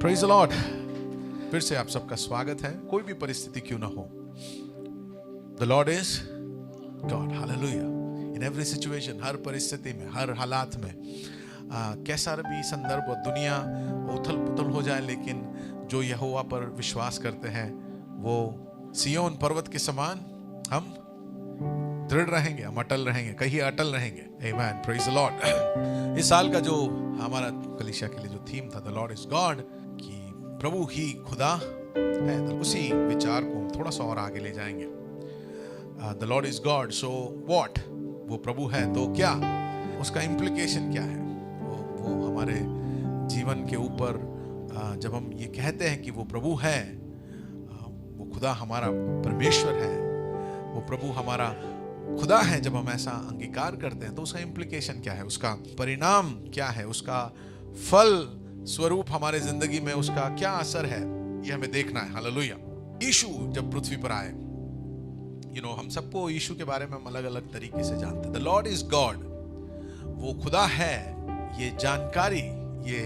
Praise the Lord. फिर से आप सबका स्वागत है, कोई भी परिस्थिति क्यों ना हो। The Lord is God, hallelujah. In every situation, हर परिस्थिति में, हर हालात में, कैसा भी संदर्भ और दुनिया उथल पुथल हो जाए, लेकिन जो यहोवा पर विश्वास करते हैं वो सियोन पर्वत के समान हम दृढ़ रहेंगे, हम अटल रहेंगे, कहीं अटल रहेंगे। आमीन, प्रेज द लॉर्ड। इस साल का जो हमारा कलीसिया के लिए जो थीम था, द लॉर्ड इज गॉड, कि प्रभु ही खुदा है, तो उसी विचार को हम थोड़ा सा और आगे ले जाएंगे। The Lord is God, so what, वो प्रभु है तो क्या, उसका इम्प्लीकेशन क्या है, वो हमारे जीवन के ऊपर जब हम ये कहते हैं कि वो प्रभु है, वो खुदा हमारा परमेश्वर है, वो प्रभु हमारा खुदा है, जब हम ऐसा अंगीकार करते हैं तो उसका इम्प्लीकेशन क्या है, उसका परिणाम क्या है, उसका फल स्वरूप हमारे जिंदगी में उसका क्या असर है, ये हमें देखना है। हालेलुया। यीशु जब पृथ्वी पर आए, हम सबको यीशु के बारे में हम अलग अलग तरीके से जानते हैं। द लॉर्ड इज गॉड, वो खुदा है, ये जानकारी, ये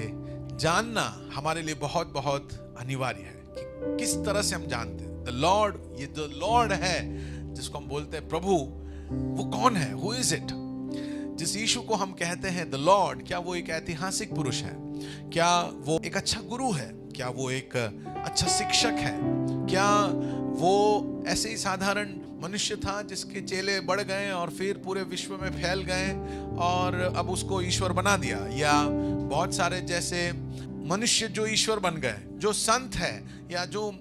जानना हमारे लिए बहुत बहुत अनिवार्य है कि किस तरह से हम जानते हैं द लॉर्ड, ये जो लॉर्ड है जिसको हम बोलते हैं प्रभु, वो कौन है, हु इज इट। जिस यीशु को हम कहते हैं द लॉर्ड, क्या वो एक ऐतिहासिक पुरुष है, क्या वो एक अच्छा गुरु है, क्या वो एक अच्छा शिक्षक है, क्या वो ऐसे ही साधारण मनुष्य था जिसके चेले बढ़ गए और फिर पूरे विश्व में फैल गए और अब उसको ईश्वर बना दिया, या बहुत सारे जैसे मनुष्य जो ईश्वर बन गए, जो संत है, या जो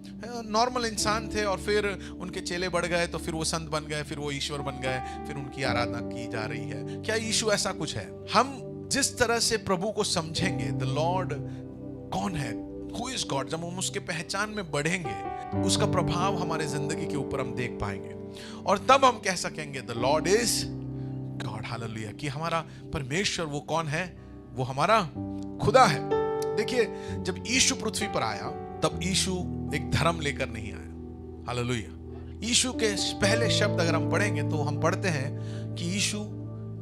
नॉर्मल इंसान थे और फिर उनके चेले बढ़ गए तो फिर वो संत बन गए, फिर वो ईश्वर बन गए, फिर उनकी आराधना की जा रही है। क्या यीशु ऐसा कुछ है? हम जिस तरह से प्रभु को समझेंगे, द लॉर्ड कौन है, हु इज गॉड, जब हम उसके पहचान में बढ़ेंगे, उसका प्रभाव हमारे जिंदगी के ऊपर हम देख पाएंगे और तब हम कह सकेंगे the Lord is God, hallelujah, कि हमारा परमेश्वर वो कौन है, वो हमारा खुदा है। देखिए, जब यीशु पृथ्वी पर आया तब यीशु एक धर्म लेकर नहीं आया, हालेलुया। यीशु के पहले शब्द अगर हम पढ़ेंगे तो हम पढ़ते हैं कि यीशु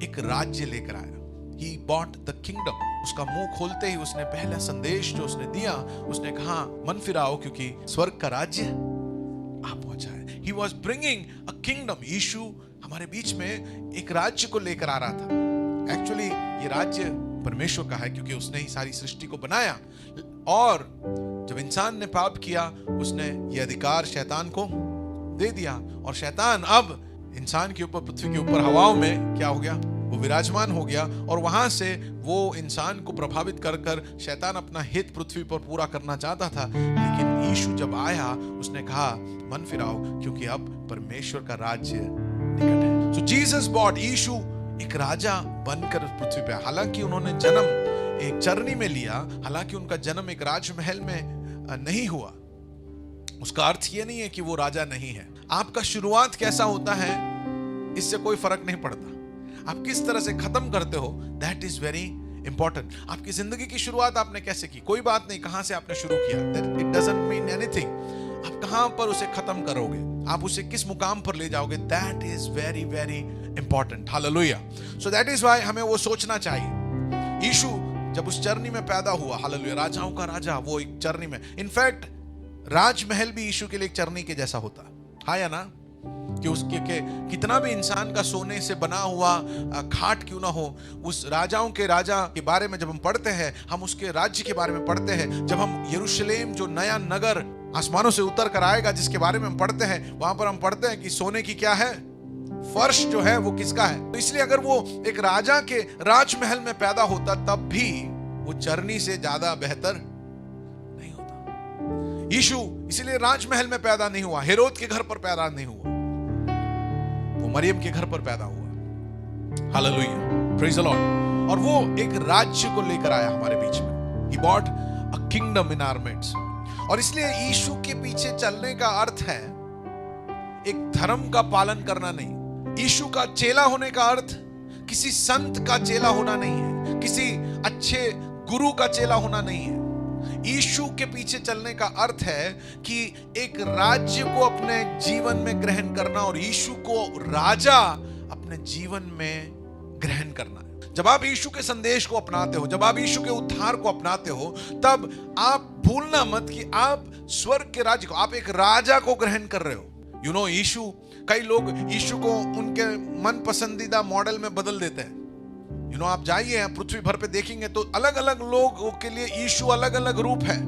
एक राज्य लेकर आया। He bought the kingdom। उसका मुंह खोलते ही उसने पहला संदेश जो उसने दिया, उसने कहा मन फिराओ क्योंकि स्वर्ग का राज्य आ पहुंचा है। He was bringing a kingdom। यीशु हमारे बीच में एक राज्य को लेकर आ रहा था। एक्चुअली ये राज्य परमेश्वर का है क्योंकि उसने ही सारी सृष्टि को बनाया, और जब इंसान ने पाप किया उसने ये अधिकार शैतान को दे दिया, और शैतान अब इंसान के ऊपर, पृथ्वी के ऊपर, हवाओं में क्या हो गया, वो विराजमान हो गया, और वहां से वो इंसान को प्रभावित कर कर शैतान अपना हित पृथ्वी पर पूरा करना चाहता था। लेकिन यीशु जब आया उसने कहा मन फिराओ क्योंकि अब परमेश्वर का राज्य निकट है। सो जीसस बॉट, यीशु एक राजा बनकर पृथ्वी पे। हालांकि उन्होंने जन्म एक चरनी में लिया, हालांकि उनका जन्म एक राजमहल में नहीं हुआ, उसका अर्थ ये नहीं है कि वो राजा नहीं है। आपका शुरुआत कैसा होता है इससे कोई फर्क नहीं पड़ता, आप किस तरह से खत्म करते हो, दैट इज वेरी इंपॉर्टेंट। आपकी जिंदगी की शुरुआत आपने कैसे की, कोई बात नहीं, कहां से आपने शुरू किया, इट डजंट मीन एनीथिंग। आप कहां पर उसे खत्म करोगे, आप उसे किस मुकाम पर ले जाओगे, that is very very important, hallelujah. So that is why हमें वो सोचना चाहिए। यीशु जब उस चरनी में पैदा हुआ, हालेलुया, राजाओं का राजा, वो एक चरनी में, इनफैक्ट राजमहल भी यीशु के लिए एक चरनी के जैसा होता, हाँ या ना, कि उसके कितना भी इंसान का सोने से बना हुआ खाट क्यों ना हो, उस राजाओं के राजा के बारे में जब हम पढ़ते हैं, हम उसके राज्य के बारे में पढ़ते हैं, जब हम यरूशलेम जो नया नगर आसमानों से उतर कर आएगा जिसके बारे में हम पढ़ते हैं, वहां पर हम पढ़ते हैं कि सोने की क्या है, फर्श जो है वो किसका है। तो इसलिए अगर वो एक राजा के राजमहल में पैदा होता तब भी वो चरनी से ज्यादा बेहतर नहीं होता। यीशु इसलिए राजमहल में पैदा नहीं हुआ, हेरोद के घर पर पैदा नहीं हुआ, वो मरियम के घर पर पैदा हुआ, हालेलुया, प्रेज द लॉर्ड। और वो एक राज्य को लेकर आया हमारे बीच में। He bought a kingdom in our midst। और इसलिए यीशु के पीछे चलने का अर्थ है एक धर्म का पालन करना नहीं। यीशु का चेला होने का अर्थ किसी संत का चेला होना नहीं है, किसी अच्छे गुरु का चेला होना नहीं है। यीशु के पीछे चलने का अर्थ है कि एक राज्य को अपने जीवन में ग्रहण करना और यीशु को राजा अपने जीवन में ग्रहण करना। जब आप यीशु के संदेश को अपनाते हो, जब आप यीशु के उद्धार को अपनाते हो, तब आप भूलना मत कि आप स्वर्ग के राज्य को, आप एक राजा को ग्रहण कर रहे हो। यू नो, यीशु, कई लोग यीशु को उनके मन पसंदीदा मॉडल में बदल देते हैं। यू नो, आप जाइए पृथ्वी भर पे देखेंगे तो अलग अलग लोगों के लिए यीशु अलग अलग रूप है।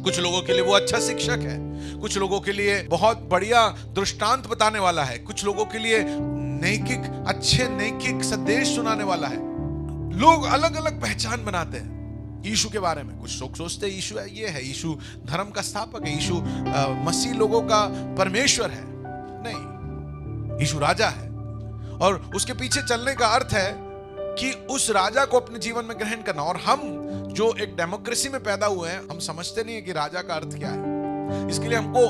कुछ लोगों के लिए वो अच्छा शिक्षक है, कुछ लोगों के लिए बहुत बढ़िया दृष्टांत बताने वाला है, कुछ लोगों के लिए नैतिक, अच्छे नैतिक संदेश सुनाने वाला है। लोग अलग अलग पहचान बनाते हैं यीशु के बारे में। कुछ लोग सोचते हैं यीशु ये है, यीशु धर्म का स्थापक है, यीशु मसीह लोगों का परमेश्वर है। नहीं, यीशु राजा है, और उसके पीछे चलने का अर्थ है कि उस राजा को अपने जीवन में ग्रहण करना। और हम जो एक डेमोक्रेसी में पैदा हुए हैं, हम समझते नहीं है कि राजा का अर्थ क्या है। इसके लिए हमको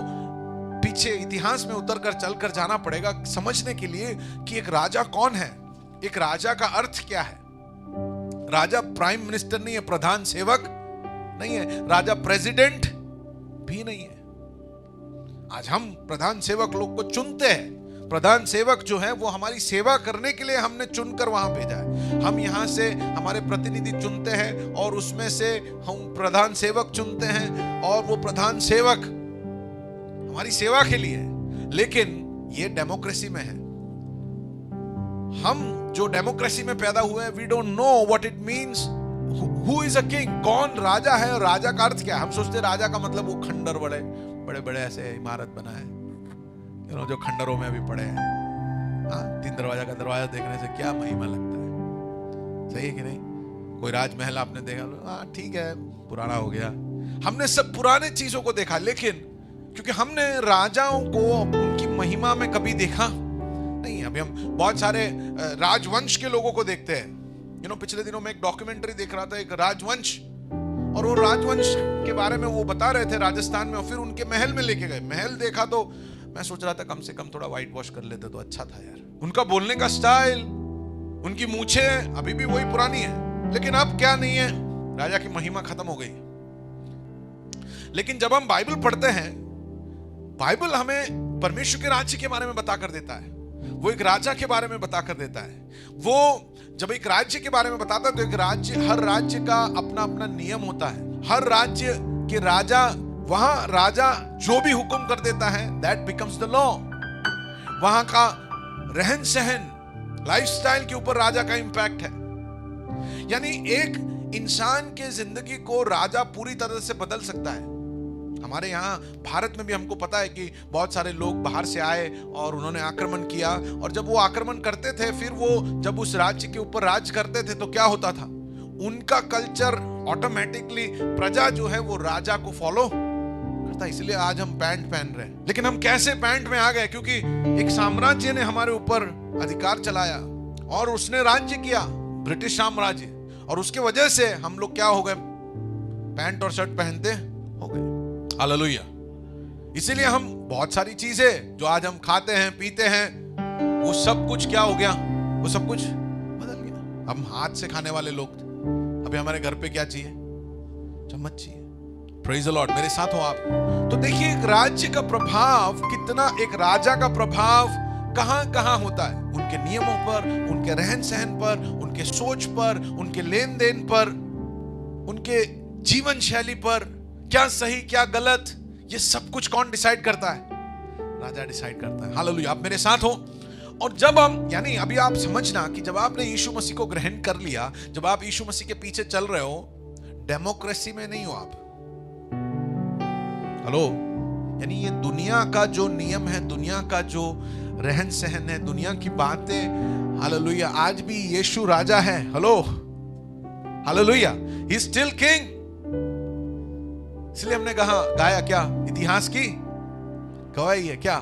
पीछे इतिहास में उतरकर चलकर जाना पड़ेगा समझने के लिए कि एक राजा कौन है, एक राजा का अर्थ क्या है। राजा प्राइम मिनिस्टर नहीं है, प्रधान सेवक नहीं है, राजा प्रेसिडेंट भी नहीं है। आज हम प्रधान सेवक लोग को चुनते हैं। प्रधान सेवक जो है वो हमारी सेवा करने के लिए हमने चुनकर वहां भेजा है। हम यहां से हमारे प्रतिनिधि चुनते हैं और उसमें से हम प्रधान सेवक चुनते हैं, और वो प्रधान सेवक हमारी सेवा के लिए है। लेकिन ये डेमोक्रेसी में है। हम जो डेमोक्रेसी में पैदा हुए हैं, we don't know what it means who is a king, कौन राजा है और राजा का अर्थ क्या है। हम सोचते राजा का मतलब वो खंडर, बड़े बड़े बड़े ऐसे इमारत बना है, जो खंडरों में अभी पड़े हैं। हाँ, 3 दरवाजा का दरवाजा देखने से क्या महिमा लगता है, सही है कि नहीं। कोई राजमहल आपने देखा, हाँ ठीक है, पुराना हो गया। हमने सब पुराने चीजों को देखा, लेकिन क्योंकि हमने राजाओं को उनकी महिमा में कभी देखा नहीं। अभी हम बहुत सारे राजवंश के लोगों को देखते हैं। यू नो, पिछले दिनों में एक डॉक्यूमेंट्री देख रहा था, एक राजवंश, और वो राजवंश के बारे में वो बता रहे थे राजस्थान में, और फिर उनके महल में लेके गए। महल देखा तो मैं सोच रहा था कम से कम थोड़ा व्हाइट वॉश कर लेते तो अच्छा था यार। उनका बोलने का स्टाइल, उनकी मूछें अभी भी वही पुरानी है, लेकिन अब क्या नहीं है, राजा की महिमा खत्म हो गई। लेकिन जब हम बाइबल पढ़ते हैं, बाइबल हमें परमेश्वर के राज्य के बारे में बता कर देता है। वो एक राजा के बारे में बता कर देता है। वो जब एक राज्य के बारे में बताता है तो एक राज्य, हर राज्य का अपना अपना नियम होता है। हर राज्य के राजा, वहां राजा जो भी हुक्म कर देता है, दैट बिकम्स द लॉ। वहां का रहन सहन, लाइफस्टाइल के ऊपर राजा का इंपैक्ट है। यानी एक इंसान के जिंदगी को राजा पूरी तरह से बदल सकता है। हमारे यहाँ भारत में भी हमको पता है कि बहुत सारे लोग बाहर से आए और उन्होंने आक्रमण किया, और जब वो आक्रमण करते थे, फिर वो जब उस राज्य के ऊपर राज करते थे तो क्या होता था, उनका कल्चर ऑटोमेटिकली, प्रजा जो है वो राजा को फॉलो करता। इसलिए आज हम पैंट पहन रहे हैं। लेकिन हम कैसे पैंट में आ गए? क्योंकि एक साम्राज्य ने हमारे ऊपर अधिकार चलाया और उसने राज्य किया, ब्रिटिश साम्राज्य, और उसके वजह से हम लोग क्या हो गए, पैंट और शर्ट पहनते हो गए। हालेलुया। इसीलिए हम बहुत सारी चीजें जो आज हम खाते हैं, पीते हैं, वो सब कुछ क्या हो गया, वो सब कुछ बदल गया। हम हाथ से खाने वाले लोग थे, अभी हमारे घर पे क्या चाहिए, चम्मच चाहिए। Praise the Lord. मेरे साथ हो आप? तो देखिए एक राज्य का प्रभाव कितना, एक राजा का प्रभाव कहां कहां होता है, उनके नियमों पर, उनके रहन सहन पर, उनके सोच पर, उनके लेन देन पर, उनके जीवन शैली पर, क्या सही क्या गलत, ये सब कुछ कौन डिसाइड करता है? राजा डिसाइड करता है। हालेलुया। आप मेरे साथ हो? और जब हम, यानी अभी आप समझना कि जब आपने यीशु मसीह को ग्रहण कर लिया, जब आप यीशु मसीह के पीछे चल रहे हो, डेमोक्रेसी में नहीं हो आप। हेलो, यानी ये दुनिया का जो नियम है, दुनिया का जो रहन सहन है, दुनिया की बातें, हालेलुया, आज भी यीशु राजा है। Hello, hallelujah, he is still king. इसलिए हमने कहा, गाया क्या, इतिहास की गवाही है। क्या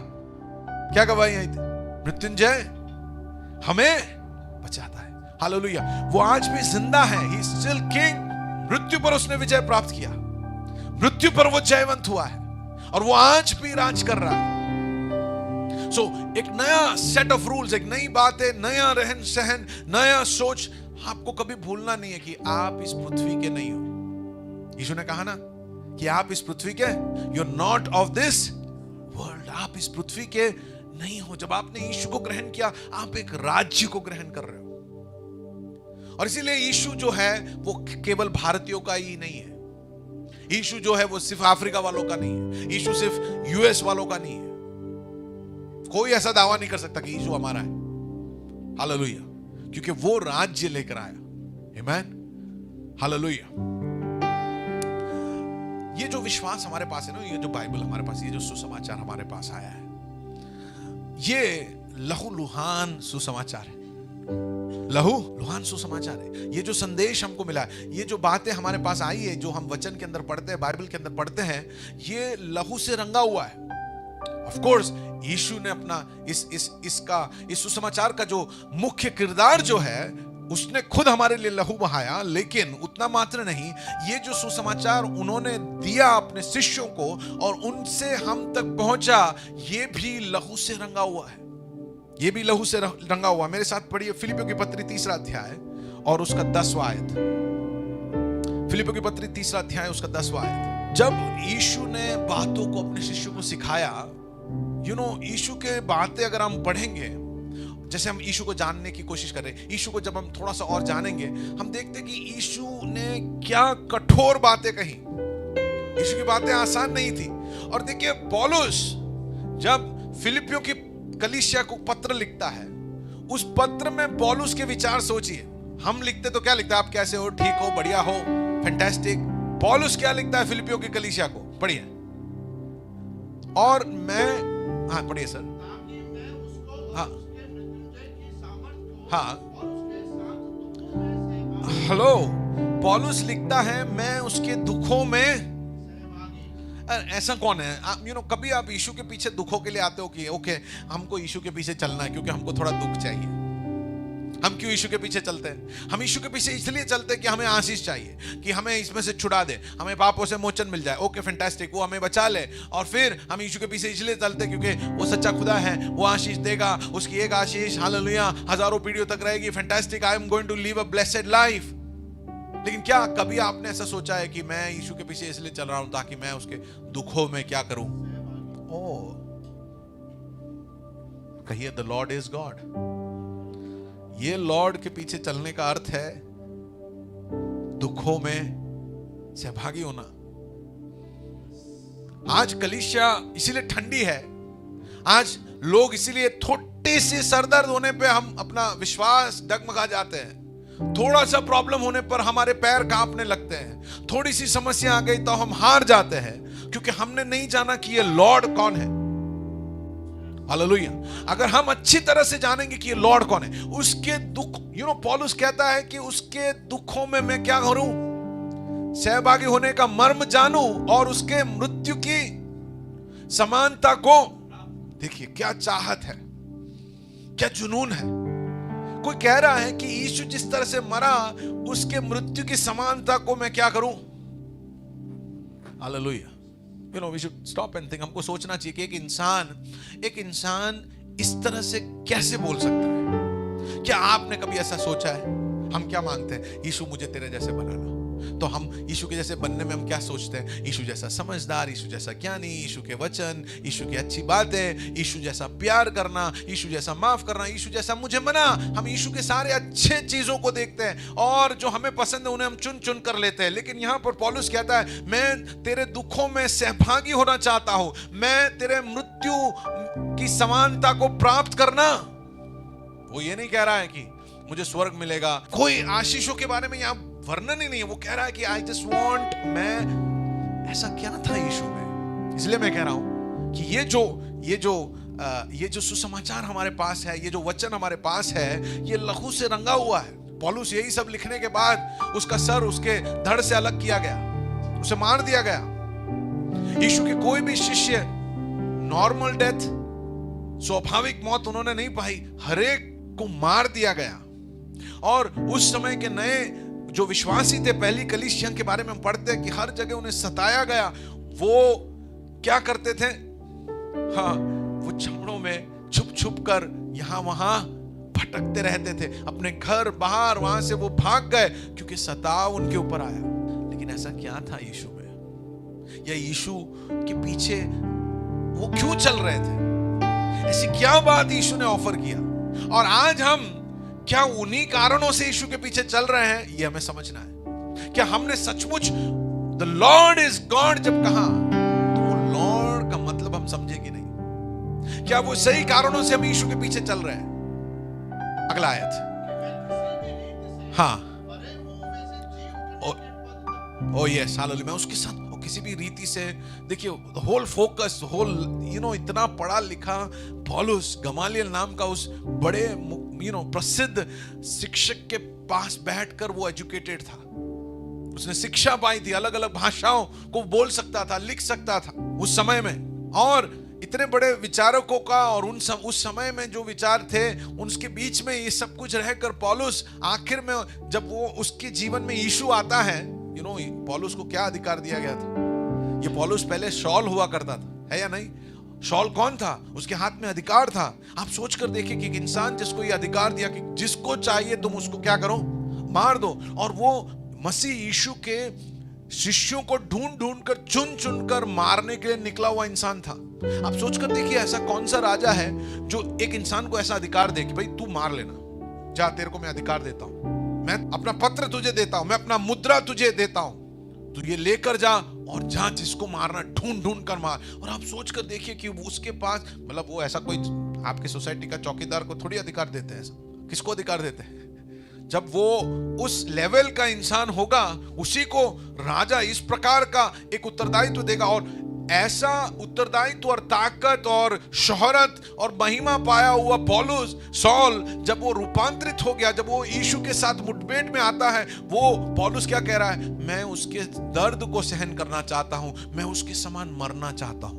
क्या गवाही है? मृत्युंजय हमें बचाता है। हालेलुया। वो आज भी जिंदा है, ही इज स्टिल किंग। मृत्यु पर उसने विजय प्राप्त किया, मृत्यु पर वो जयवंत हुआ है, और वो आज भी राज कर रहा है। सो एक नया सेट ऑफ रूल्स, एक नई बातें, नया रहन सहन, नया सोच। आपको कभी भूलना नहीं है कि आप इस पृथ्वी के नहीं हो। यीशु ने कहा ना कि आप इस पृथ्वी के, you are not of this world. आप इस पृथ्वी के नहीं हो। जब आपने यीशु को ग्रहण किया, आप एक राज्य को ग्रहण कर रहे हो। और इसीलिए यीशु जो है वो केवल भारतीयों का ही नहीं है। यीशु जो है वो सिर्फ अफ्रीका वालों का नहीं है। यीशु सिर्फ यूएस वालों का नहीं है। कोई ऐसा दावा नहीं कर सकता कि यीशु हमारा है। हालेलुया, क्योंकि वो राज्य लेकर आया। आमीन, हालेलुया। ये जो विश्वास हमारे पास है ना, ये जो बाइबल हमारे पास, ये जो सुसमाचार हमारे पास आया है, ये लहूलुहान सुसमाचार है। लहूलुहान सुसमाचार है। ये जो संदेश हमको मिला है, ये जो बातें हमारे पास आई है, जो हम वचन के अंदर पढ़ते हैं, बाइबल के अंदर पढ़ते हैं, ये लहू से रंगा हुआ है। ऑफ कोर्स यीशु ने अपना इस सुसमाचार का जो मुख्य किरदार जो है, उसने खुद हमारे लिए लहू बहाया। लेकिन उतना मात्र नहीं, ये जो सुसमाचार उन्होंने दिया अपने शिष्यों को और उनसे हम तक पहुंचा, ये भी लहू से रंगा हुआ है। ये भी लहू से रंगा हुआ। मेरे साथ पढ़िए फिलिपियों की पत्री 3 अध्याय और उसका 10वां आयत। फिलिपियों की पत्री 3 अध्याय उसका 10वां आयत। जब यीशु ने बातों को अपने शिष्यों को सिखाया, यीशु के बातें अगर हम पढ़ेंगे, जैसे हम यीशु को जानने की कोशिश कर रहे हैं, यीशु को जब हम थोड़ा सा और जानेंगे, हम देखते हैं कि यीशु ने क्या कठोर बातें कही। यीशु की बातें आसान नहीं थी। और देखिए पौलुस जब फिलिपियों की कलीसिया को पत्र लिखता है, उस पत्र में पौलुस के विचार सोचिए। हम लिखते तो क्या लिखता है, आप कैसे हो, ठीक हो, बढ़िया हो, फैंटास्टिक। पौलुस क्या लिखता है फिलिपियों की कलीसिया को, पढ़िए। और मैं पढ़िए सर। हाँ, हेलो, पौलुस लिखता है मैं उसके दुखों में। ऐसा कौन है, कभी आप यीशु के पीछे दुखों के लिए आते हो कि ओके हमको यीशु के पीछे चलना है क्योंकि हमको थोड़ा दुख चाहिए? हम क्यों यीशु के पीछे चलते हैं? हम यीशु के पीछे इसलिए चलते हैं कि हमें आशीष चाहिए, कि हमें इसमें से छुड़ा दे, हमें पापों से मोचन मिल जाए। ओके फैंटास्टिक, वो हमें बचा ले। और फिर हम यीशु के पीछे इसलिए चलते हैं क्योंकि वो सच्चा खुदा है, वो आशीष देगा। उसकी एक आशीष हालेलुया हजारों पीढ़ियों तक रहेगी। Fantastic, I am going to live a blessed life. लेकिन क्या कभी आपने ऐसा सोचा है कि मैं यीशु के पीछे इसलिए चल रहा हूं ताकि मैं उसके दुखों में क्या करूं? कहिए द लॉर्ड इज गॉड। ये लॉर्ड के पीछे चलने का अर्थ है दुखों में सहभागी होना। आज कलीसिया इसीलिए ठंडी है। आज लोग इसीलिए थोड़ी सी सरदर्द होने पे हम अपना विश्वास डगमगा जाते हैं। थोड़ा सा प्रॉब्लम होने पर हमारे पैर कांपने लगते हैं। थोड़ी सी समस्या आ गई तो हम हार जाते हैं, क्योंकि हमने नहीं जाना कि ये लॉर्ड कौन है। हालेलुया। अगर हम अच्छी तरह से जानेंगे कि ये लॉर्ड कौन है, उसके दुख, पौलुस कहता है कि उसके दुखों में मैं क्या करूं, सहभागी होने का मर्म जानूं और उसके मृत्यु की समानता को। देखिए क्या चाहत है, क्या जुनून है। कोई कह रहा है कि यीशु जिस तरह से मरा, उसके मृत्यु की समानता को मैं क्या करूं। Hallelujah. we should stop and think। हमको सोचना चाहिए कि एक इंसान इस तरह से कैसे बोल सकता है। क्या आपने कभी ऐसा सोचा है? हम क्या मांगते हैं, यीशु मुझे तेरे जैसे बनाना। तो हम यीशु के जैसे बनने में हम क्या सोचते हैं? यीशु जैसा समझदार, यीशु जैसा ज्ञानी, यीशु के वचन, यीशु की अच्छी बातें, यीशु जैसा प्यार करना, यीशु जैसा माफ करना, यीशु जैसा मुझे मना। हम यीशु के सारे अच्छे चीजों को देखते हैं और जो हमें पसंद है उन्हें हम चुन चुन कर लेते हैं। लेकिन यहां पर पौलुस कहता है मैं तेरे दुखों में सहभागी होना चाहता हूं, मैं तेरे मृत्यु की समानता को प्राप्त करना। वो ये नहीं कह रहा है कि मुझे स्वर्ग मिलेगा, कोई आशीषों के बारे में यहां वर्णन ही नहीं है। वो कह रहा है कि आई जस्ट वांट, मैं ऐसा क्या था यीशु में। इसलिए मैं कह रहा हूं कि ये जो सुसमाचार हमारे पास है, ये जो वचन हमारे पास है, ये लहू से रंगा हुआ है। पौलुस यही सब लिखने के बाद उसका सर उसके धड़ से अलग किया गया, उसे मार दिया गया। यीशु के कोई भी शिष्य नॉर्मल डेथ, स्वाभाविक मौत उन्होंने नहीं पाई, हरेक को मार दिया गया। और उस समय के नए जो विश्वासी थे, पहली कलीसिया के बारे में हम पढ़ते हैं कि हर जगह उन्हें सताया गया। वो क्या करते थे? हाँ, वो छमड़ों में छुप छुप कर यहां वहां भटकते रहते थे, अपने घर बाहर, वहां से वो भाग गए क्योंकि सताव उनके ऊपर आया। लेकिन ऐसा क्या था यीशु में, या यीशु के पीछे वो क्यों चल रहे थे? ऐसी क्या बात यीशु ने ऑफर किया? और आज हम क्या उन्हीं कारणों से यीशु के पीछे चल रहे हैं, ये हमें समझना है। क्या हमने सचमुच द लॉर्ड इज गॉड जब कहा, तो वो लॉर्ड का मतलब हम समझे कि नहीं? क्या वो सही कारणों से हम यीशु के पीछे चल रहे हैं? अगला आयत, हाँ, ओ यस, हालेलुया। मैं उसके साथ किसी भी रीति से, देखिए होल फोकस, होल इतना पढ़ा लिखा पौलुस, गमालियल नाम का उस बड़े प्रसिद्ध शिक्षक के पास बैठकर वो एजुकेटेड था, उसने शिक्षा पाई थी, अलग अलग भाषाओं को बोल सकता था, लिख सकता था उस समय में, और इतने बड़े विचारकों का और उस समय में जो विचार थे उनके बीच में ये सब कुछ रहकर पौलुस आखिर में जब वो उसके जीवन में यीशु आता है, पौलुस को क्या अधिकार दिया गया था? ये पौलुस पहले शॉल हुआ करता था, है या नहीं? शॉल कौन था? उसके हाथ में अधिकार था। आप सोच कर देखिए कि एक इंसान जिसको ये अधिकार दिया कि जिसको चाहिए तुम उसको क्या करो, मार दो, और वो मसीह यीशु के शिष्यों को ढूंढ ढूंढ कर, चुन चुन कर मारने के लिए निकला हुआ इंसान था। आप सोच कर देखिए, ऐसा कौन सा राजा है जो एक इंसान को ऐसा अधिकार दे कि भाई तू मार लेना, जा, तेरे को मैं अधिकार देता हूं, मैं अपना पत्र तुझे देता हूं, मैं अपना मुद्रा तुझे देता हूं, तू ये लेकर जा और जा, जिसको मारना ढूंढ ढूंढ कर मार। और आप सोच कर देखिए कि उसके पास, मतलब वो ऐसा कोई आपके सोसाइटी का चौकीदार को थोड़ी अधिकार देते हैं, किसको अधिकार देते हैं? जब वो उस लेवल का इंसान होगा उसी को राजा इस प्रकार का एक उत्तरदायित्व देगा, और ऐसा उत्तरदायित्व और ताकत और शोहरत और महिमा पाया हुआ पौलुस सॉल, जब वो रूपांतरित हो गया, जब वो यीशु के साथ मुठभेड़ में आता है, वो पौलुस क्या कह रहा है? मैं उसके दर्द को सहन करना चाहता हूं, मैं उसके समान मरना चाहता हूं।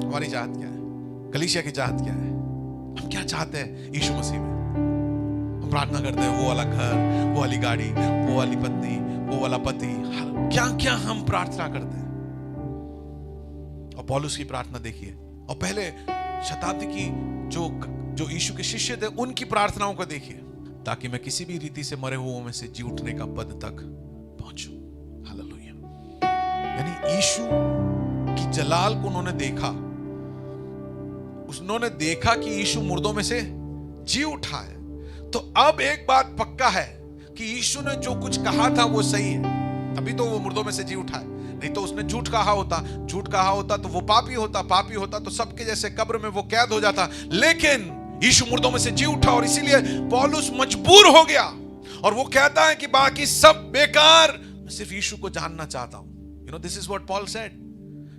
हमारी चाहत क्या है? कलीसिया की चाहत क्या है? हम क्या चाहते हैं यीशु मसीह में? हम प्रार्थना करते हैं वो वाला घर, वो वाली गाड़ी, वो वाली पत्नी, वो वाला पति, क्या क्या हम प्रार्थना करते हैं। और पौलुस की प्रार्थना देखिए, और पहले शताब्दी की जो यीशु के शिष्य थे उनकी प्रार्थनाओं को देखिए, ताकि मैं किसी भी रीति से मरे हुओं में से जी उठने का पद तक पहुंचूं। हालेलुया। यानी यीशु की जलाल को उन्होंने देखा, उन्होंने देखा कि यीशु मुर्दों में से जी उठा है। तो अब एक बात पक्का है कि यीशु ने जो कुछ कहा था वो सही है, तभी तो वो मुर्दों में से जी उठा है। नहीं तो उसने झूठ कहा होता तो वो पापी होता तो सबके जैसे कब्र में वो कैद हो जाता। लेकिन यीशु मुर्दों में से जी उठा, और इसीलिए पौलुस मजबूर हो गया, और वो कहता है कि बाकी सब बेकार, मैं सिर्फ यीशु को जानना चाहता हूं। This is what Paul said,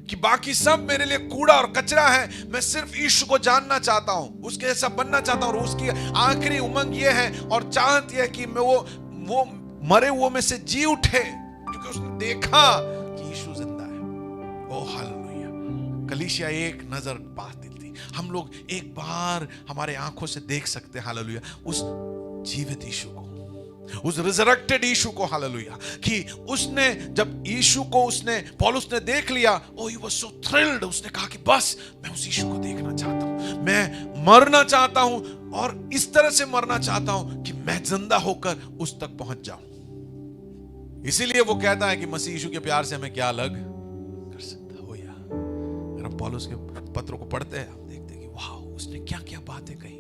कि बाकी सब मेरे लिए कूड़ा और कचरा है, मैं सिर्फ यीशु को जानना चाहता हूं, उसके जैसा बनना चाहता हूं। और उसकी आखिरी उमंग ये है और चाहत ये है कि मैं वो मरे हुए में से जी उठे, क्योंकि उसने देखा कि यीशु जिंदा है। ओ हालेलुया। कलीसिया एक नजर पास देती, हम लोग एक बार हमारे आंखों से देख सकते हैं, हालेलुया, उस जीवित यीशु को, उस रिजरेक्टेड यीशु को, हालेलुया, कि उसने जब यीशु को पौलुस ने देख लिया, ओ ही वाज सो थ्रिल्ड, उसने कहा कि बस मैं उस यीशु को देखना चाहता हूं, मैं मरना चाहता हूं, और इस तरह से मरना चाहता हूं कि मैं जिंदा होकर उस तक पहुंच जाऊं। इसीलिए वो कहता है कि मसीह यीशु के प्यार से हमें क्या अलग कर सकता हो। यार हम पौलुस के पत्रों को पढ़ते हैं, हम देखते हैं कि वाह, उसने क्या क्या बातें कही।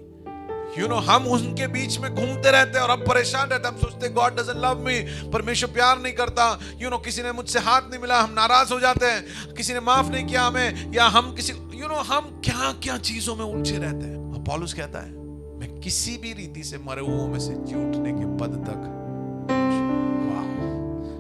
हम उनके बीच में घूमते रहते हैं और अब परेशान रहते हैं, हम सोचते हैं गॉड डजंट लव मी, परमेश्वर प्यार नहीं करता, किसी ने मुझसे हाथ नहीं मिला, हम नाराज हो जाते हैं, किसी ने माफ नहीं किया हमें, या हम किसी हम क्या क्या चीजों में उलझे रहते हैं। और पौलुस कहता है मैं किसी भी रीति से मरे हुओं में से जी उठने के पद तक,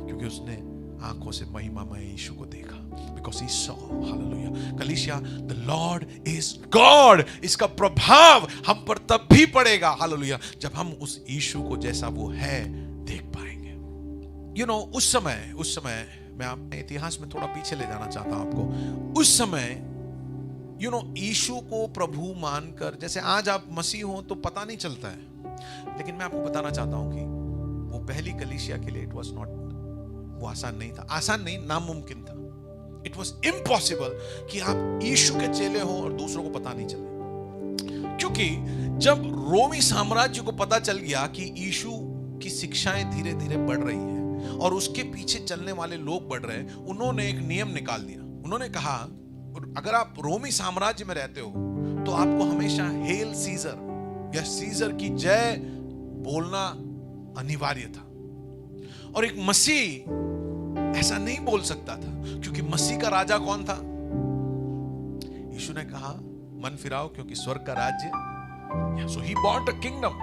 क्योंकि उसने आंखों से महिमामय यीशु को देखा, because he saw, hallelujah। कलीसिया, the Lord is God, इसका प्रभाव हम पर तब भी पड़ेगा, हालेलुया, जब हम उस यीशु को जैसा वो है देख पाएंगे। उस समय मैं आप इतिहास में थोड़ा पीछे ले जाना चाहता हूं आपको। उस समय यीशु को प्रभु मानकर, जैसे आज आप मसीह हो तो पता नहीं चलता है, लेकिन मैं आपको बताना चाहता हूं कि वो पहली कलीसिया के लिए वो आसान नहीं था, नामुमकिन था। इट वॉज इम्पॉसिबल कि आप यीशु के चेले हो और दूसरों को पता नहीं चले, क्योंकि जब रोमी साम्राज्य को पता चल गया कि यीशु की शिक्षाएं धीरे धीरे बढ़ रही हैं और उसके पीछे चलने वाले लोग बढ़ रहे हैं, उन्होंने एक नियम निकाल दिया। उन्होंने कहा अगर आप रोमी साम्राज्य में रहते हो तो आपको हमेशा हेल सीजर या सीजर की जय बोलना अनिवार्य था। और एक मसीह ऐसा नहीं बोल सकता था, क्योंकि मसीह का राजा कौन था? यीशु ने कहा मन फिराओ क्योंकि स्वर्ग का राज्य। सो ही बॉट अ किंगडम।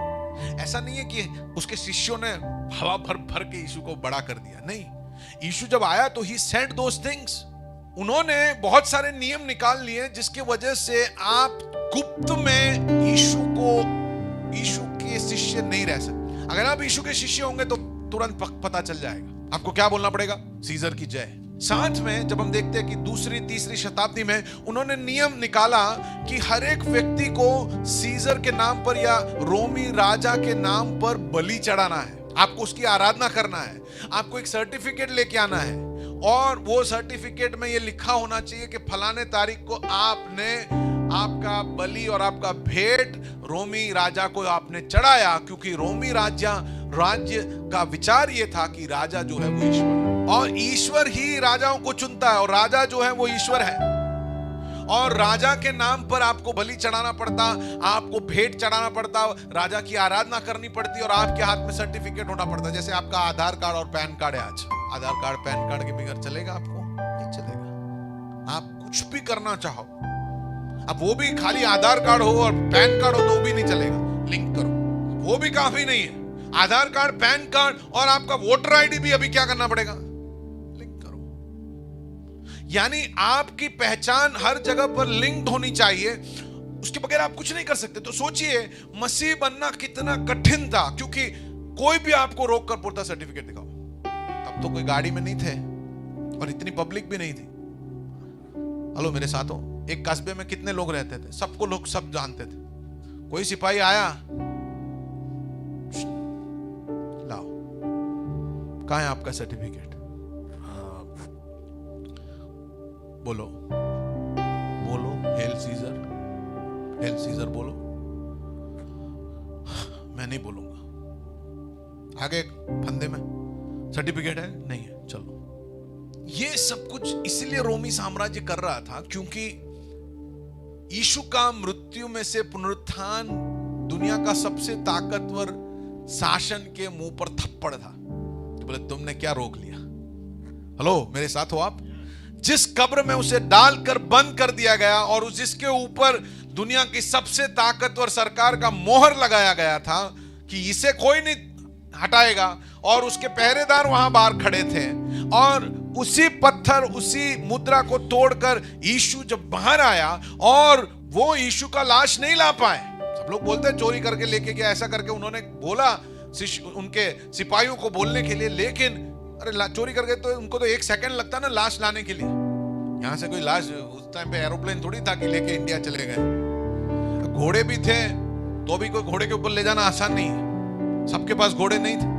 ऐसा नहीं है कि उसके शिष्यों ने हवा भर भर के यीशु को बड़ा कर दिया, नहीं। यीशु जब आया तो ही सेड दोस थिंग्स। उन्होंने बहुत सारे नियम निकाल लिए जिसकी वजह से आप गुप्त में यीशु के शिष्य नहीं रह सकते। अगर आप यीशु के शिष्य होंगे तो तुरंत पता चल जाएगा। आपको क्या बोलना पड़ेगा? सीजर की जय। साथ में जब हम देखते हैं कि दूसरी तीसरी शताब्दी में उन्होंने नियम निकाला कि हर एक व्यक्ति को सीजर के नाम पर या रोमी राजा के नाम पर बलि चढ़ाना है, आपको उसकी आराधना करना है, आपको एक सर्टिफिकेट लेके आना है, और वो सर्टिफिकेट में ये लिखा होना चाहिए कि फलाने तारीख को आपने आपका बलि और आपका भेंट रोमी राजा को आपने चढ़ाया, क्योंकि रोमी राज्य का विचार ये था कि राजा जो है वो ईश्वर है, और ईश्वर ही राजाओं को चुनता है, और राजा जो है वो ईश्वर है। और राजा के नाम पर आपको बलि चढ़ाना पड़ता, आपको भेंट चढ़ाना पड़ता, राजा की आराधना करनी पड़ती, और आपके हाथ में सर्टिफिकेट होना पड़ता। जैसे आपका आधार कार्ड और पैन कार्ड है आज। आधार कार्ड पैन कार्ड के बगैर चलेगा? आपको नहीं चलेगा। आप कुछ भी करना चाहो, अब वो भी खाली आधार कार्ड हो और पैन कार्ड हो तो भी नहीं चलेगा। लिंक करो, वो भी काफी नहीं है। आधार कार्ड, पैन कार्ड और आपका वोटर आईडी भी अभी क्या करना पड़ेगा? लिंक करो। यानी आपकी पहचान हर जगह पर लिंक्ड होनी चाहिए, उसके बगैर आप कुछ नहीं कर सकते। तो सोचिए मसीह बनना कितना कठिन था, क्योंकि कोई भी आपको रोक कर बोलता सर्टिफिकेट दिखाओ। तब तो कोई गाड़ी में नहीं थे और इतनी पब्लिक भी नहीं थी। हेलो मेरे साथ हो, एक कस्बे में कितने लोग रहते थे? सबको लोग सब जानते थे। कोई सिपाही आया, लाओ कहां है आपका सर्टिफिकेट? बोलो बोलो, हेल सीजर बोलो। मैं नहीं बोलूंगा। आगे फंदे में सर्टिफिकेट है? नहीं है, चलो। ये सब कुछ इसलिए रोमी साम्राज्य कर रहा था क्योंकि यीशु का मृत्यु में से पुनरुत्थान दुनिया का सबसे ताकतवर शासन के मुंह पर थप्पड़ था। तो बोले तुमने क्या रोक लिया? हेलो मेरे साथ हो आप? जिस कब्र में उसे डालकर बंद कर दिया गया और जिसके ऊपर दुनिया की सबसे ताकतवर सरकार का मोहर लगाया गया था कि इसे कोई नहीं हटाएगा, और उसके पहरेदार वहां बाहर खड़े थे, और उसी पत्थर उसी मुद्रा को तोड़कर यीशु जब बाहर आया, और वो यीशु का लाश नहीं ला पाए। सब लोग बोलते हैं चोरी करके लेके गया, ऐसा करके उन्होंने बोला उनके सिपाहियों को बोलने के लिए, लेकिन अरे चोरी करके तो उनको तो 1 सेकंड लगता ना लाश लाने के लिए। यहां से कोई लाश, उस टाइम पे एरोप्लेन थोड़ी था कि लेके इंडिया चले गए। घोड़े भी थे तो भी कोई घोड़े के ऊपर ले जाना आसान नहीं है, सबके पास घोड़े नहीं थे।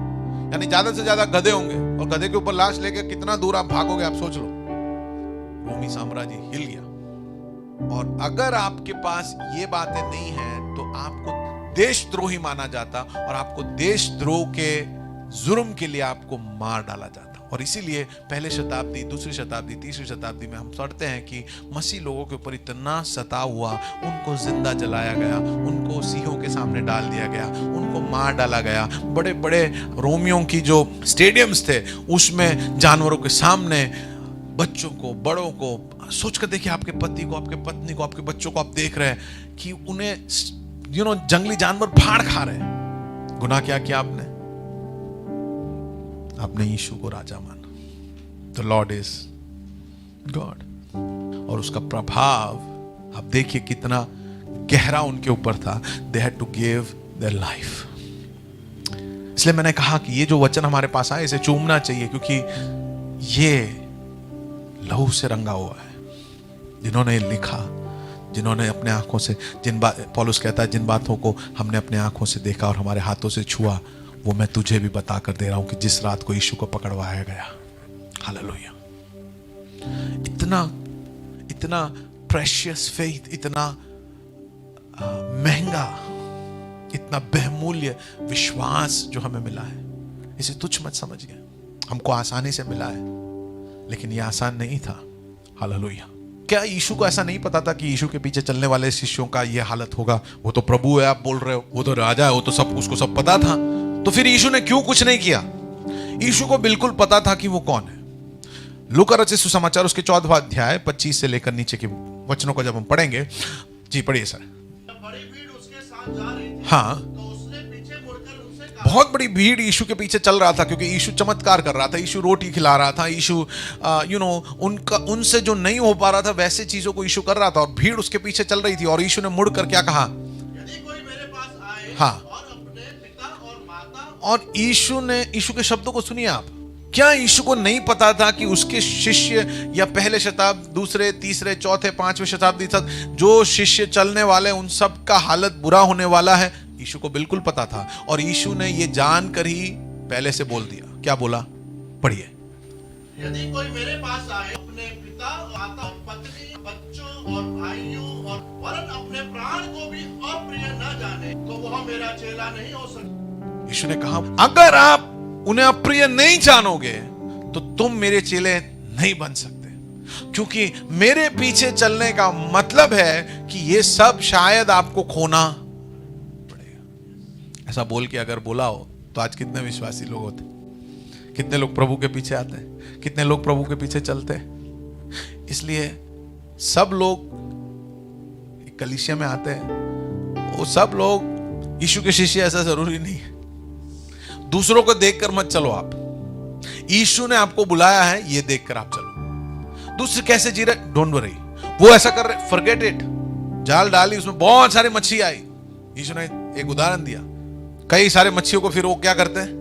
यानी ज्यादा से ज्यादा गधे होंगे, और गधे के ऊपर लाश लेके कितना दूर आप भागोगे, आप सोच लो। रोमी साम्राज्य हिल गया। और अगर आपके पास ये बातें नहीं है तो आपको देशद्रोही माना जाता, और आपको देशद्रोह के जुर्म के लिए आपको मार डाला जाता। और इसीलिए पहले शताब्दी, दूसरी शताब्दी, तीसरी शताब्दी में हम पढ़ते हैं कि मसीह लोगों के ऊपर इतना सता हुआ, उनको जिंदा जलाया गया, उनको सिंहों के सामने डाल दिया गया, उनको मार डाला गया। बड़े बड़े रोमियों की जो स्टेडियम्स थे उसमें जानवरों के सामने बच्चों को, बड़ों को, सोचकर देखिए आपके पति को, आपके पत्नी को, आपके बच्चों को आप देख रहे हैं कि उन्हें जंगली जानवर फाड़ खा रहे हैं। गुनाह क्या किया आपने? आपने यीशु को राजा माना। The Lord is God. और उसका प्रभाव आप देखिए कितना गहरा उनके ऊपर था। They had to give their life. इसलिए मैंने कहा कि ये जो वचन हमारे पास आए इसे चूमना चाहिए, क्योंकि ये लहू से रंगा हुआ है। जिन्होंने लिखा, जिन्होंने अपने आंखों से पौलुस कहता है जिन बातों को हमने अपने आंखों से देखा और हमारे हाथों से छुआ, वो मैं तुझे भी बता कर दे रहा हूं कि जिस रात को यीशु को पकड़वाया गया। हालेलुया। इतना प्रेशियस फेथ, इतना महंगा, इतना बहुमूल्य विश्वास जो हमें मिला है, इसे तुच्छ मत समझिए। हमको आसानी से मिला है, लेकिन ये आसान नहीं था। हालेलुया। क्या यीशु को ऐसा नहीं पता था कि यीशु के पीछे चलने वाले शिष्यों का यह हालत होगा? वो तो प्रभु है, आप बोल रहे हो, वो तो राजा है, वो तो सब, उसको सब पता था। तो फिर यीशु ने क्यों कुछ नहीं किया? यीशु को बिल्कुल पता था कि वो कौन है। लूका रचित सुसमाचार उसके 14वां अध्याय 25 से लेकर नीचे के वचनों को जब हम पढ़ेंगे, जी पढ़िए सर। बड़ी भीड़ उसके साथ जा रही थी, हाँ, तो उसने पीछे मुड़कर उनसे कहा, बहुत बड़ी भीड़ यीशु के पीछे चल रहा था, क्योंकि यीशु चमत्कार कर रहा था, यीशु रोटी खिला रहा था, यीशु उनका उनसे जो नहीं हो पा रहा था वैसे चीजों को यीशु कर रहा था, और भीड़ उसके पीछे चल रही थी। और यीशु ने मुड़कर क्या कहा? यदि कोई मेरे पास आए हाँ। और अपने पिता और माता, और यीशु के शब्दों को सुनिए आप। क्या यीशु को नहीं पता था कि उसके शिष्य या पहले शताब्दी, दूसरे, तीसरे, चौथे, पांचवें शताब्दी तक जो शिष्य चलने वाले उन सब का हालत बुरा होने वाला है? यीशु को बिल्कुल पता था, और यीशु ने ये जानकर ही पहले से बोल दिया। क्या बोला? पढ़िए। यदि कोई मेरे पास आए अपने पिता, माता, पत्नी, बच्चों और भाइयों और वरन अपने प्राण को भी अप्रिय न जाने, तो वह मेरा चेला नहीं हो सकता। यीशु ने कहा, अगर आप उन्हें अप्रिय नहीं जानोगे तो तुम मेरे चेले नहीं बन सकते, क्योंकि मेरे पीछे चलने का मतलब है कि ये सब शायद आपको खोना पड़ेगा। ऐसा बोल के अगर बोला हो तो आज कितने विश्वासी लोग होते, कितने लोग प्रभु के पीछे आते हैं, कितने लोग प्रभु के पीछे चलते हैं। इसलिए सब लोग कलीसिया में आते हैं, वो सब लोग यीशु के शिष्य, ऐसा जरूरी नहीं है। दूसरों को देखकर मत चलो आप, यीशु ने आपको बुलाया है, ये देखकर आप चलो। दूसरे कैसे जी रहे, डोंट वरी, वो ऐसा कर रहे, फॉरगेट इट। जाल डाली, उसमें बहुत सारी मच्छी आई, यीशु ने एक उदाहरण दिया। कई सारे मच्छियों को फिर वो क्या करते हैं?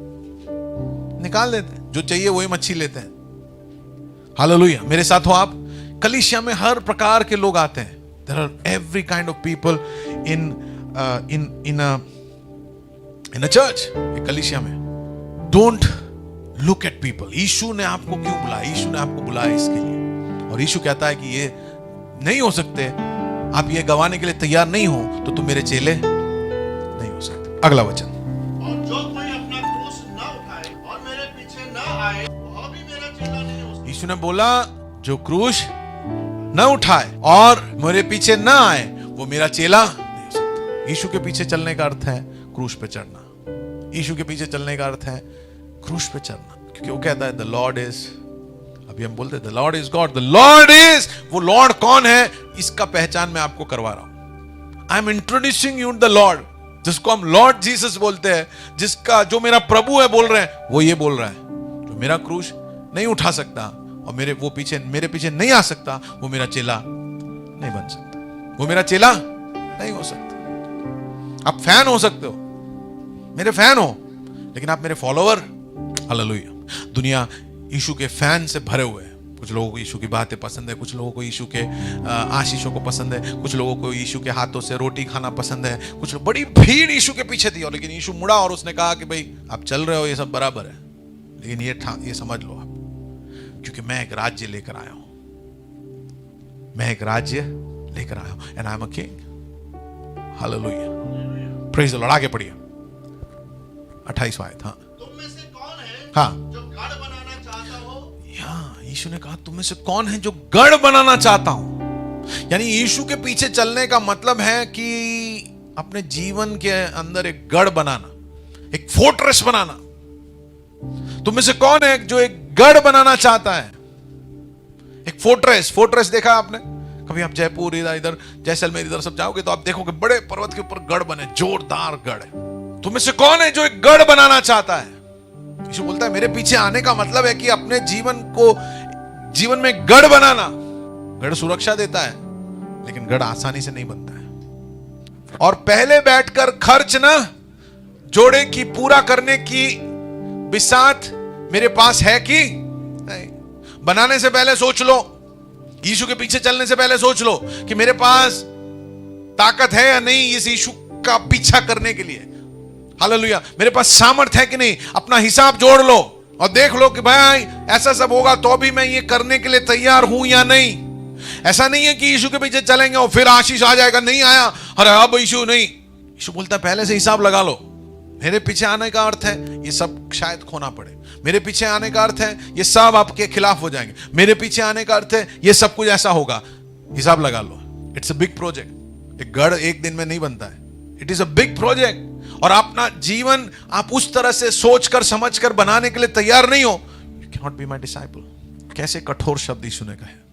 निकाल देते हैं, जो चाहिए वही मच्छी लेते हैं। हालेलुया, मेरे साथ हो आप। कलीसिया में हर प्रकार के लोग आते हैं। There are every kind of people in a church, कलीसिया में। Don't look at people. Yeshu ने आपको क्यों बुलाया? यीशु ने आपको बुलाया इसके लिए, और यीशु कहता है कि ये नहीं हो सकते, आप ये गवाने के लिए तैयार नहीं हो तो तुम मेरे चेले नहीं हो सकते। अगला वचन, और जो कोई अपना क्रूस न उठाए और मेरे पीछे न आए, वह भी मेरा चेला नहीं हो सकता। यीशु ने बोला, जो क्रूस न उठाए और मेरे पीछे न आए वो मेरा चेला नहीं हो सकता। यीशु के पीछे चलने का अर्थ है क्रूस पे चढ़ना। यीशु के पीछे चलने का अर्थ है क्रूस पे चढ़ना, क्योंकि वो कहता है द लॉर्ड इज, अभी हम बोलते हैं the Lord is God, the Lord is, वो लॉर्ड कौन है इसका पहचान मैं आपको करवा रहा हूं। I am introducing you the Lord, जिसको हम लॉर्ड जीसस बोलते हैं, जिसका जो मेरा प्रभु है बोल रहे हैं, वो ये बोल रहा है, जो मेरा क्रूस नहीं उठा सकता और मेरे पीछे नहीं आ सकता, वो मेरा चेला नहीं बन सकता, वो मेरा चेला नहीं हो सकता। आप फैन हो सकते हो, मेरे फैन हो, लेकिन आप मेरे फॉलोअर, हालेलुया। दुनिया यीशु के फैन से भरे हुए हैं। कुछ लोगों को यीशु की बातें पसंद है, कुछ लोगों को यीशु के आशीषों को पसंद है, कुछ लोगों को यीशु के हाथों से रोटी खाना पसंद है, कुछ लोग, बड़ी भीड़ यीशु के पीछे थी, और लेकिन यीशु मुड़ा और उसने कहा कि भाई आप चल रहे हो ये सब बराबर है, लेकिन ये समझ लो आप, क्योंकि मैं एक राज्य लेकर आया हूं, मैं एक राज्य लेकर आया हूं, and I am a king. Hallelujah, praise the Lord. आगे पढ़िए 28वां आयत। हाँ, तुम में से कौन है हाँ, जो गढ़ बनाना चाहता हो? यीशु ने कहा तुम में से कौन है जो गढ़ बनाना चाहता हूं। यानी यीशु के पीछे चलने का मतलब है कि अपने जीवन के अंदर एक गढ़ बनाना, एक फोर्ट्रेस बनाना। तुम में से कौन है जो एक गढ़ बनाना चाहता है? एक फोर्ट्रेस देखा आपने कभी? आप जयपुर इधर जैसलमेर इधर सब जाओगे तो आप देखोगे बड़े पर्वत के ऊपर गढ़ बने, जोरदार गढ़ है। तुम में से कौन है जो एक गढ़ बनाना चाहता है? यीशु बोलता है मेरे पीछे आने का मतलब है कि अपने जीवन में गढ़ बनाना। गढ़ सुरक्षा देता है, लेकिन गढ़ आसानी से नहीं बनता है। और पहले बैठकर खर्च ना जोड़े कि पूरा करने की बिसात मेरे पास है कि नहीं। बनाने से पहले सोच लो, यीशु के पीछे चलने से पहले सोच लो कि मेरे पास ताकत है या नहीं इस यीशु का पीछा करने के लिए। हालेलुया, मेरे पास सामर्थ है कि नहीं। अपना हिसाब जोड़ लो और देख लो कि भाई ऐसा सब होगा तो भी मैं ये करने के लिए तैयार हूं या नहीं। ऐसा नहीं है कि यीशु के पीछे चलेंगे और फिर आशीष आ जाएगा, नहीं आया अरे अब यीशु नहीं। यीशु बोलता है पहले से हिसाब लगा लो। मेरे पीछे आने का अर्थ है ये सब शायद खोना पड़े। मेरे पीछे आने का अर्थ है ये सब आपके खिलाफ हो जाएंगे। मेरे पीछे आने का अर्थ है ये सब कुछ ऐसा होगा। हिसाब लगा लो, इट्स अ बिग प्रोजेक्ट। एक गढ़ एक दिन में नहीं बनता है, it is a big project. और अपना जीवन आप उस तरह से सोचकर समझकर बनाने के लिए तैयार नहीं हो, you can not be my disciple. कैसे कठोर शब्द यीशु ने कहे।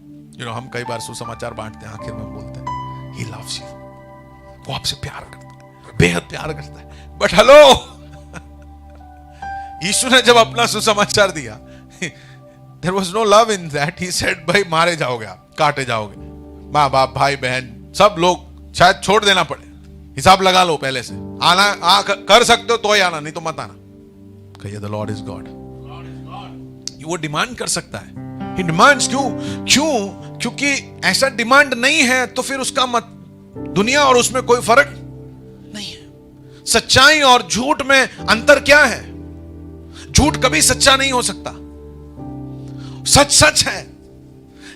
हम कई बार सुसमाचार बांटते हैं, आखिर में बोलते हैं ही लव्स यू, वो आपसे प्यार करता है, बेहद प्यार करता है। बट हेलो, यीशु ने जब अपना सुसमाचार दिया, there was no love in that. He said, भाई मारे जाओगे आप, काटे जाओगे, माँ बाप भाई बहन सब लोग शायद छोड़ देना पड़े, हिसाब लगा लो पहले से, आना कर सकते हो तो ही आना, नहीं तो मत आना। कहिए द लॉर्ड इज गॉड। वो डिमांड कर सकता है, ही डिमांड्स। क्यों? क्योंकि ऐसा डिमांड नहीं है तो फिर उसका मत दुनिया और उसमें कोई फर्क नहीं है। सच्चाई और झूठ में अंतर क्या है? झूठ कभी सच्चा नहीं हो सकता, सच सच है।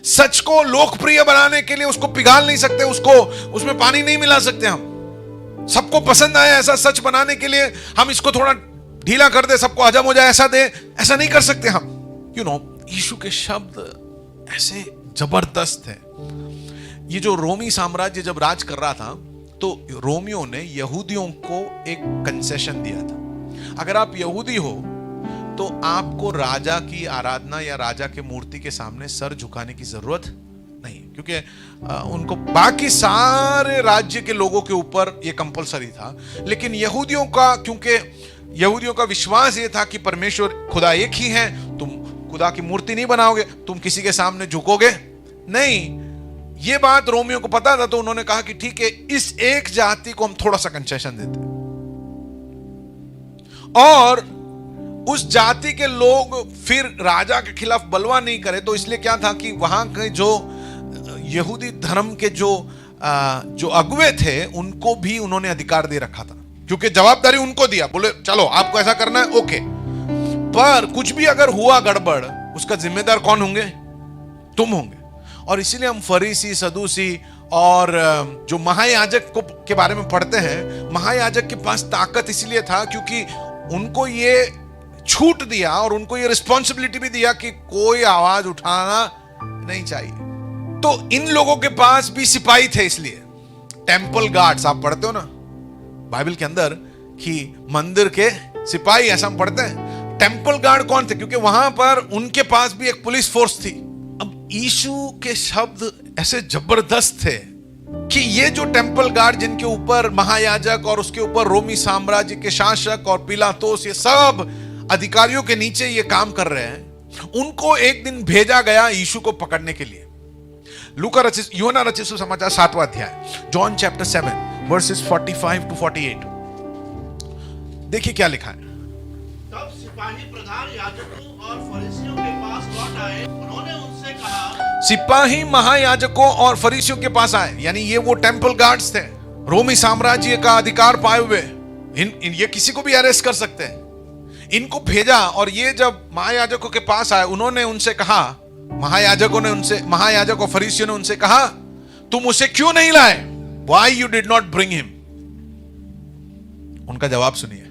सच को लोकप्रिय बनाने के लिए उसको पिघाल नहीं सकते, उसको उसमें पानी नहीं मिला सकते। हम सबको पसंद आए ऐसा सच बनाने के लिए हम इसको थोड़ा ढीला कर दे, सबको हजम हो जाए ऐसा दे, ऐसा नहीं कर सकते हम। यीशु के शब्द ऐसे जबरदस्त है। ये जो रोमी साम्राज्य जब राज कर रहा था तो रोमियों ने यहूदियों को एक कंसेशन दिया था। अगर आप यहूदी हो तो आपको राजा की आराधना या राजा के मूर्ति के सामने सर झुकाने की जरूरत नहीं, क्योंकि उनको बाकी सारे राज्य के लोगों के ऊपर यह कंपलसरी था। लेकिन यहूदियों का, क्योंकि यहूदियों का विश्वास यह था कि परमेश्वर खुदा एक ही है, तुम खुदा की मूर्ति नहीं बनाओगे, तुम किसी के सामने झुकोगे नहीं। यह बात रोमियों को पता था, तो उन्होंने कहा कि ठीक है, इस एक जाति को हम थोड़ा सा कंसेशन देते हैं। और उस जाति के लोग फिर राजा के खिलाफ बलवा नहीं करे, तो इसलिए क्या था कि वहां के जो यहूदी धर्म के जो अगुवे थे उनको भी उन्होंने अधिकार दे रखा था, क्योंकि जवाबदारी उनको दिया, बोले चलो आपको ऐसा करना है, ओके। पर कुछ भी अगर हुआ गड़बड़, उसका जिम्मेदार कौन होंगे? तुम होंगे। और इसीलिए हम फरीसी, सदूसी और जो महायाजक के बारे में पढ़ते हैं, महायाजक के पास ताकत इसलिए था क्योंकि उनको ये छूट दिया और उनको ये रिस्पॉन्सिबिलिटी भी दिया कि कोई आवाज उठाना नहीं चाहिए। तो इन लोगों के पास भी सिपाही थे, इसलिए टेंपल गार्ड्स आप पढ़ते हो ना बाइबल के अंदर कि मंदिर के सिपाही, ऐसा हम पढ़ते हैं। टेंपल गार्ड कौन थे? क्योंकि वहां पर उनके पास भी एक पुलिस फोर्स थी। अब यीशु के शब्द ऐसे जबरदस्त थे कि ये जो टेंपल गार्ड जिनके ऊपर महायाजक और उसके ऊपर रोमी साम्राज्य के शासक और पिलातोस, ये सब अधिकारियों के नीचे ये काम कर रहे हैं, उनको एक दिन भेजा गया यीशु को पकड़ने के लिए। यूहन्ना रचित सुसमाचार 7वां अध्याय, जॉन चैप्टर 7 वर्सेस 45 to 48। देखिए क्या लिखा है। तब सिपाही प्रधान याजकों और फरीसियों के पास लौट आए, उन्होंने उनसे कहा। सिपाही महायाजकों और फरीसियों के पास आए, यानी ये वो टेंपल गार्ड्स थे, रोमी साम्राज्य का अधिकार पाए हुए। ये किसी को भी अरेस्ट कर सकते हैं। इनको भेजा और ये जब महायाजकों के पास आए, उन्होंने उनसे कहा, महायाजक और फरीसियों ने उनसे कहा, तुम उसे क्यों नहीं लाए? Why you did not bring him? उनका जवाब सुनिए,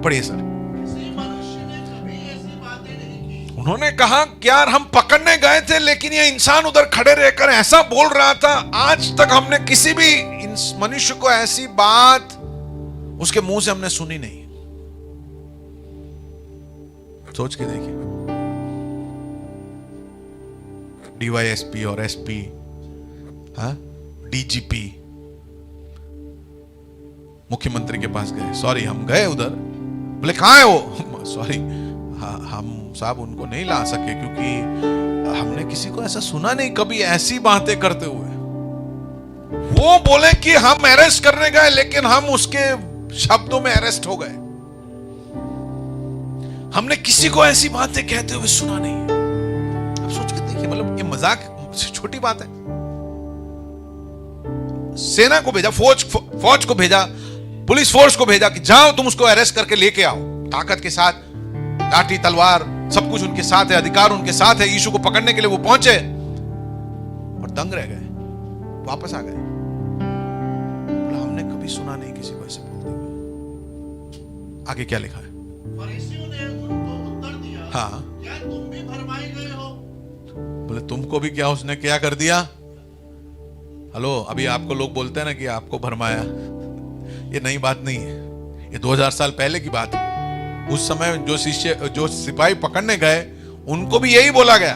पढ़िए सर। किसी मनुष्य ने कभी ऐसी बातें नहीं की। उन्होंने कहा कि यार हम पकड़ने गए थे, लेकिन ये इंसान उधर खड़े रहकर ऐसा बोल रहा था, आज तक हमने किसी भी मनुष्य को ऐसी बात उसके मुंह से हमने सुनी नहीं। सोच के देखिए, डीवाईएसपी और एसपी, डीजीपी मुख्यमंत्री के पास गए, सॉरी हम गए उधर, बोले कहां है वो? सॉरी हम साहब उनको नहीं ला सके क्योंकि हमने किसी को ऐसा सुना नहीं कभी ऐसी बातें करते हुए। वो बोले कि हम अरेस्ट करने गए, लेकिन हम उसके शब्दों में अरेस्ट हो गए, हमने किसी को ऐसी बातें कहते हुए सुना नहीं। अब सोच के देखिए, मतलब ये मजाक छोटी बात है। सेना को भेजा, फौज को भेजा, पुलिस फोर्स को भेजा कि जाओ तुम उसको अरेस्ट करके लेके आओ, ताकत के साथ, लाठी तलवार सब कुछ उनके साथ है, अधिकार उनके साथ है। यीशु को पकड़ने के लिए वो पहुंचे और दंग रह गए, वापस आ गए। हमने कभी सुना नहीं किसी को ऐसे बोलते हुए। आगे क्या लिखा है? फरीसियों ने उनको उत्तर दिया, हाँ, क्या तुम भी भरमाए गए हो? बोले तुमको भी क्या उसने क्या कर दिया? हेलो, अभी आपको लोग बोलते हैं ना कि आपको भरमाया, ये नई बात नहीं है, ये 2000 साल पहले की बात है। उस समय जो सिपाही पकड़ने गए उनको भी यही बोला गया।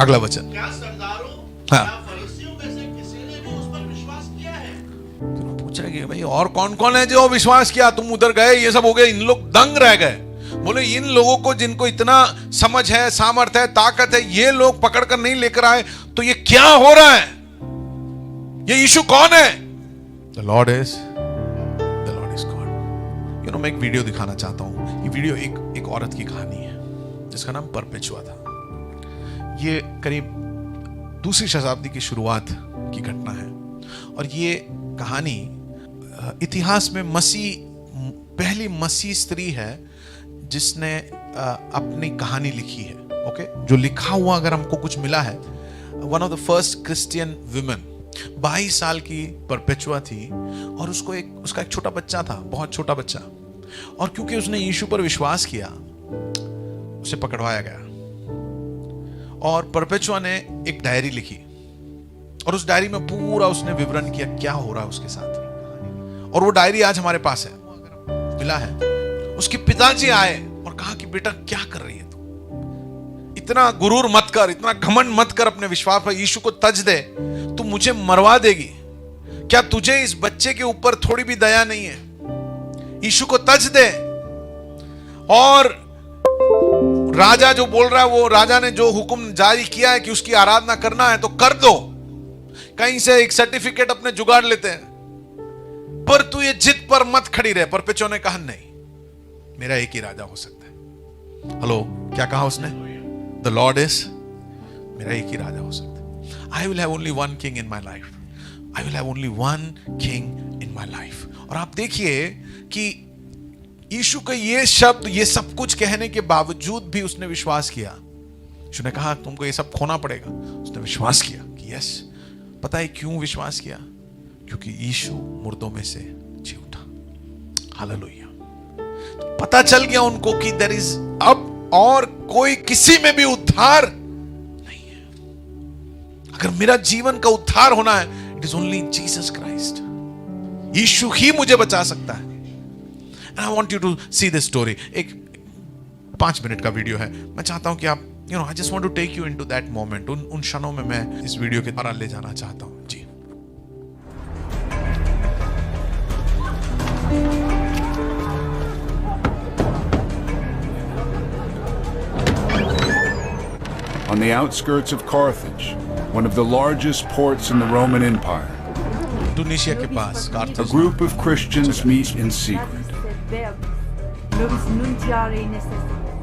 अगला वचन, क्या सरदारों हाँ। या फरीसियों में से किसी ने भी उस पर विश्वास किया है? तो पूछ रहे कि भाई और कौन कौन है जो विश्वास किया? तुम उधर गए, ये सब हो गए, इन लोग दंग रह गए। बोले इन लोगों को जिनको इतना समझ है, सामर्थ है, ताकत है, ये लोग पकड़कर नहीं लेकर आए, तो ये क्या हो रहा है? ये यीशु कौन है? The Lord is God. You know, मैं एक वीडियो दिखाना चाहता हूं। ये वीडियो एक औरत की कहानी है जिसका नाम परपेचुआ था। ये करीब दूसरी शताब्दी की शुरुआत की घटना है और ये कहानी इतिहास में पहली मसीह स्त्री है जिसने अपनी कहानी लिखी है। ओके, जो लिखा हुआ अगर हमको कुछ मिला है, one of the first Christian women, 22 साल की परपेचुआ थी और उसका एक छोटा बच्चा था, बहुत छोटा बच्चा, और क्योंकि उसने यीशु पर विश्वास किया उसे पकड़वाया गया और परपेचुआ ने एक डायरी लिखी और उस डायरी में पूरा उसने विवरण किया क्या हो रहा है उसके साथ। और वो डायरी आज हमारे पास है, मिला है। उसके पिताजी आए और कहा कि बेटा क्या कर रही है तू? इतना गुरूर मत कर, इतना घमंड मत कर अपने विश्वास पर, यीशु को तज दे, तू मुझे मरवा देगी। क्या तुझे इस बच्चे के ऊपर थोड़ी भी दया नहीं है? यीशु को तज दे। और राजा जो बोल रहा है, वो राजा ने जो हुक्म जारी किया है कि उसकी आराधना करना है तो कर दो, कहीं से एक सर्टिफिकेट अपने जुगाड़ लेते हैं, पर तू ये जिद पर मत खड़ी रहे। परपेचुआ ने कहा नहीं, मेरा एक ही राजा हो सकता है। हेलो, क्या कहा उसने? द लॉर्ड इज, मेरा एक ही राजा हो सकता है। I will have only one king in my life, I will have only one king in my life. और आप देखिए कि यीशु का ये शब्द, ये सब कुछ कहने के बावजूद भी उसने विश्वास किया। यीशु ने कहा तुमको ये सब खोना पड़ेगा, उसने विश्वास किया कि यस। पता है क्यों विश्वास किया? क्योंकि यीशु मुर्दों में से जी उठा। हालेलुया। तो पता चल गया उनको कि देयर इज अब और कोई किसी में भी उद्धार नहीं है। अगर मेरा जीवन का उद्धार होना है, it is only Jesus Christ. Yeshu ही मुझे बचा सकता है। And I want you to see this story. एक 5 मिनट का वीडियो है। मैं चाहता हूं कि आप I just want to take you into that moment. उन क्षणों में मैं इस वीडियो के द्वारा ले जाना चाहता हूं। जी। On the outskirts of Carthage, one of the largest ports in the Roman Empire, टूनीशिया के पास a कारथाज, group of Christians meet in secret.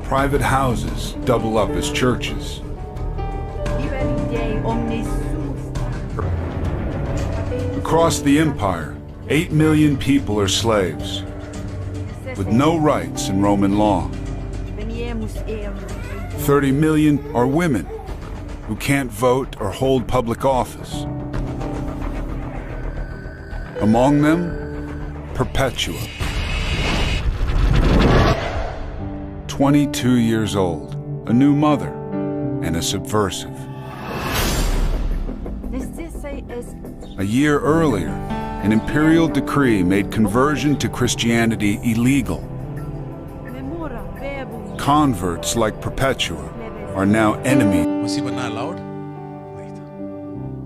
Private houses double up as churches. Across the empire, 8 million people are slaves, with no rights in Roman law. 30 million are women who can't vote or hold public office. Among them, Perpetua, 22 years old, a new mother, and a subversive. A year earlier, an imperial decree made conversion to Christianity illegal. Converts like Perpetua are now enemies. मसीह बनना allowed नहीं था।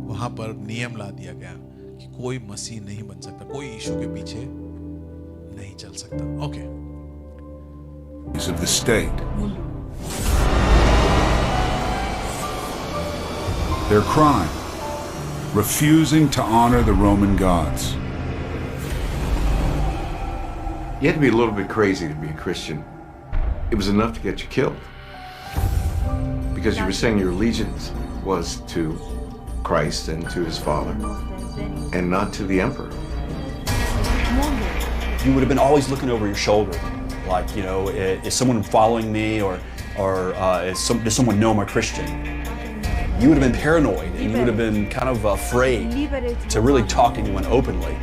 वहां पर नियम ला दिया गया कि कोई मसीह नहीं बन सकता, कोई यीशु के पीछे नहीं चल सकता। Okay. of the state. Their crime, refusing to honor the Roman gods. You had to be a little bit crazy to be a Christian. It was enough to get you killed. Because you were saying your allegiance was to Christ and to his Father, and not to the emperor. You would have been always looking over your shoulder, like, you know, is someone following me, or does someone know I'm a Christian? You would have been paranoid, and you would have been kind of afraid to really talk to anyone openly.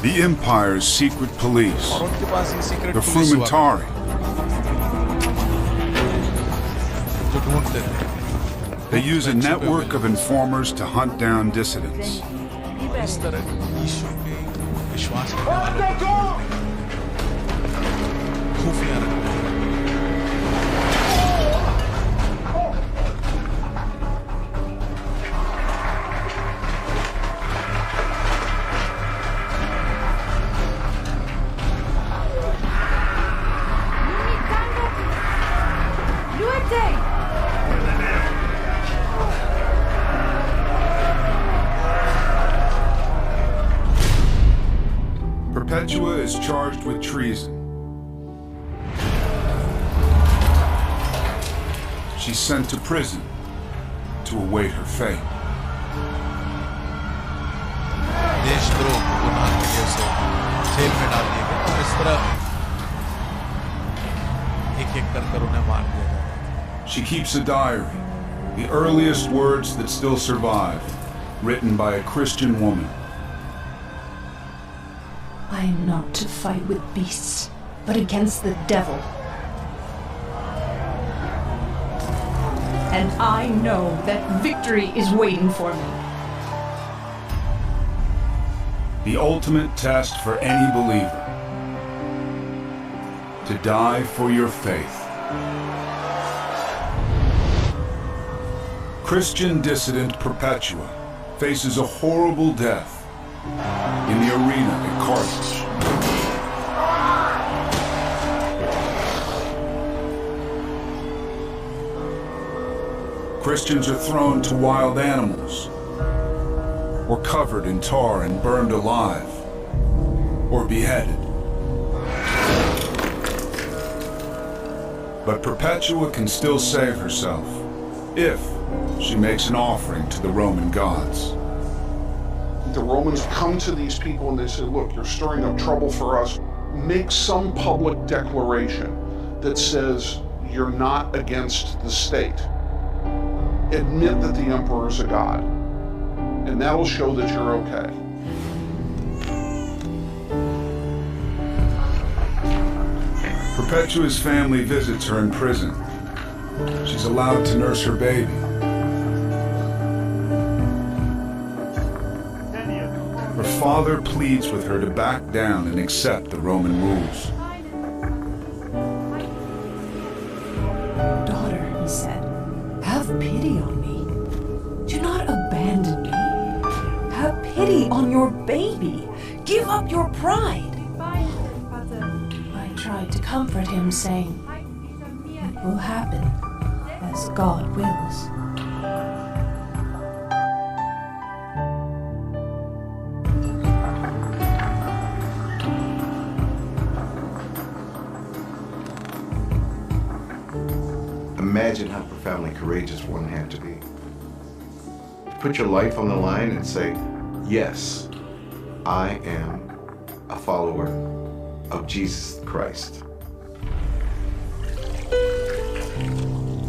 The Empire's secret police, the Frumentari, They use a network of informers to hunt down dissidents. इस तरह यीशु के विश्वास करने वाले खुफिया रखते हैं। Perpetua is charged with treason. She's sent to prison to await her fate. देशद्रोह गुनाह के लिए उसे जेल में डाल दिया गया और इस तरह एक-एक कर उन्हें मार दिया गया। She keeps a diary, the earliest words that still survive, written by a Christian woman. I am not to fight with beasts, but against the devil. And I know that victory is waiting for me. The ultimate test for any believer. To die for your faith. Christian dissident Perpetua faces a horrible death in the arena at Carthage. Christians are thrown to wild animals, or covered in tar and burned alive, or beheaded. But Perpetua can still save herself, if she makes an offering to the Roman gods. The Romans come to these people and they say, look, you're stirring up trouble for us. Make some public declaration that says you're not against the state. Admit that the emperor is a god. And that'll show that you're okay. Perpetua's family visits her in prison. She's allowed to nurse her baby. Her father pleads with her to back down and accept the Roman rules. Daughter, he said, have pity on me. Do not abandon me. Have pity on your baby. Give up your pride. I tried to comfort him, saying, it will happen as God wills. Imagine how profoundly courageous one had to be. To put your life on the line and say, yes, I am a follower of Jesus Christ.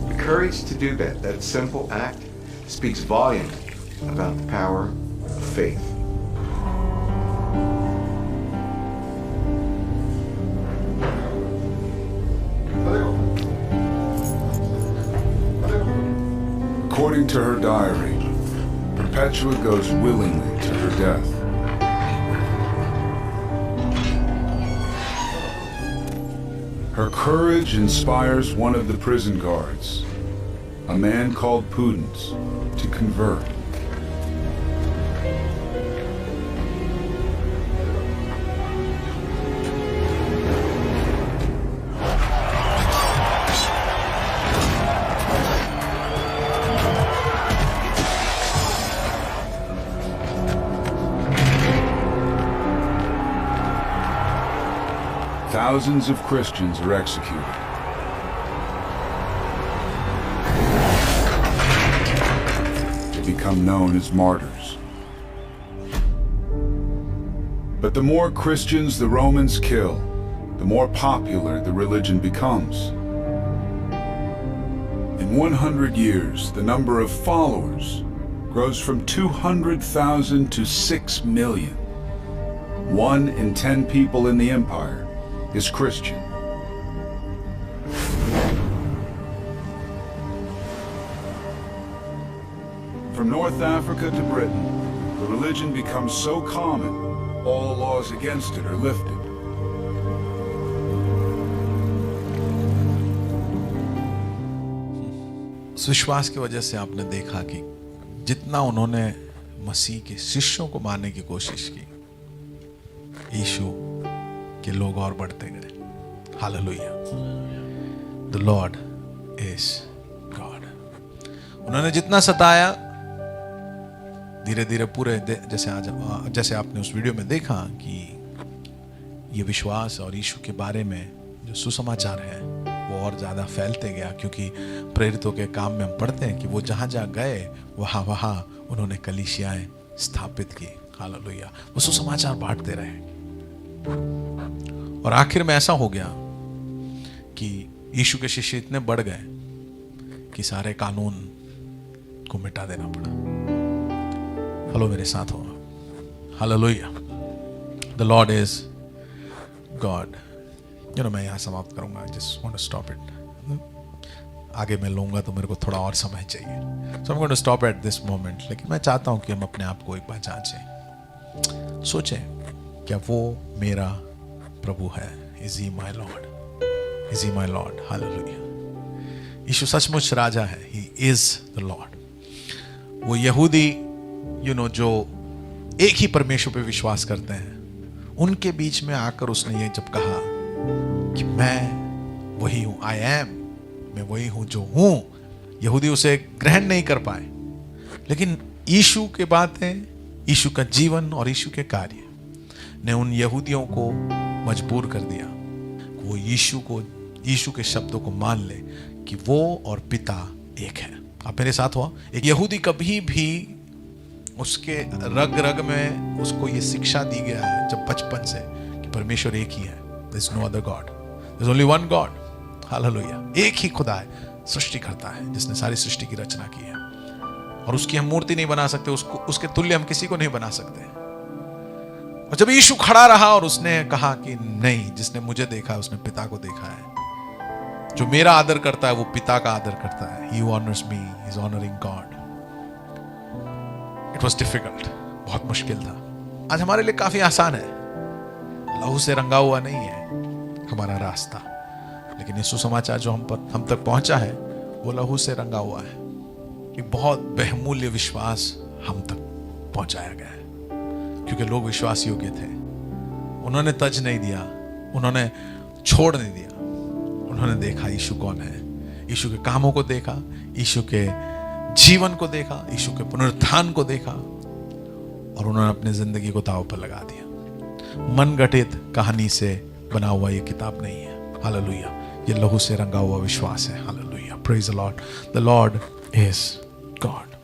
The courage to do that simple act, speaks volumes about the power of faith. According to her diary, Perpetua goes willingly to her death. Her courage inspires one of the prison guards, a man called Pudens, to convert. Thousands of Christians are executed. They become known as martyrs. But the more Christians the Romans kill, the more popular the religion becomes. In 100 years, the number of followers grows from 200,000 to 6 million. 1 in 10 people in the empire is Christian. From North Africa to Britain, the religion becomes so common, all laws against it are lifted. उस विश्वास की वजह से आपने देखा कि जितना उन्होंने मसीह के शिष्यों को मारने की कोशिश की, यीशु के लोग और बढ़ते गए। Hallelujah. The Lord is God. उन्होंने जितना सताया, धीरे धीरे पूरे जैसे आपने उस वीडियो में देखा कि ये विश्वास और यीशु के बारे में जो सुसमाचार है वो और ज्यादा फैलते गया, क्योंकि प्रेरितों के काम में हम पढ़ते हैं कि वो जहां जहां गए वहां उन्होंने कलीसियाएं स्थापित की। हालेलुया। वो सुसमाचार बांटते रहे और आखिर में ऐसा हो गया कि यीशु के शिष्य इतने बढ़ गए कि सारे कानून को मिटा देना पड़ा। हेलो, मेरे साथ हो। Hallelujah. The Lord is God. मैं यहां समाप्त करूंगा। Just want to stop it. आगे मैं लूंगा तो मेरे को थोड़ा और समय चाहिए, so I am going to stop at this moment. लेकिन मैं चाहता हूं कि हम अपने आप को एक बार जांचें, सोचें, क्या वो मेरा प्रभु है? Is he my lord? Is he my lord? Hallelujah. Yeshu सचमुच राजा है। He is the lord. वो यहूदी जो एक ही परमेश्वर पे विश्वास करते हैं, उनके बीच में आकर उसने ये जब कहा कि मैं वही हूं, आई एम, मैं वही हूं जो हूं, यहूदी उसे ग्रहण नहीं कर पाए। लेकिन यीशु के बातें, यीशु का जीवन और यीशु के कार्य ने उन यहूदियों को मजबूर कर दिया कि वो यीशु के शब्दों को मान ले कि वो और पिता एक है। आप मेरे साथ हो। एक यहूदी कभी भी उसके रग रग में उसको ये शिक्षा दी गया है जब बचपन से कि परमेश्वर एक ही है। There is no other God. There is only one God. Hallelujah. एक ही खुदा है, सृष्टि करता है, जिसने सारी सृष्टि की रचना की है, और उसकी हम मूर्ति नहीं बना सकते, उसके तुल्य हम किसी को नहीं बना सकते। और जब यीशु खड़ा रहा और उसने कहा कि नहीं, जिसने मुझे देखा है उसने पिता को देखा है, जो मेरा आदर करता है वो पिता का आदर करता है। He who honors me is honoring God. It was difficult. बहुत मुश्किल था। आज हमारे लिए काफी आसान है। लहू से रंगा हुआ नहीं है हमारा रास्ता, लेकिन ये सुसमाचार जो हम तक पहुंचा है वो लहू से रंगा हुआ है। एक बहुत बहुमूल्य विश्वास हम तक पहुंचाया गया है, क्योंकि लोग विश्वास योग्य थे। उन्होंने तज नहीं दिया, उन्होंने छोड़ नहीं दिया। उन्होंने देखा यीशु कौन है, यीशु के कामों को देखा, यीशु के जीवन को देखा, यीशु के पुनरुत्थान को देखा, और उन्होंने अपनी जिंदगी को दांव पर लगा दिया। मन गठित कहानी से बना हुआ ये किताब नहीं है। हालेलुया। ये लहू से रंगा हुआ विश्वास है। Hallelujah. Praise the Lord. The Lord is God.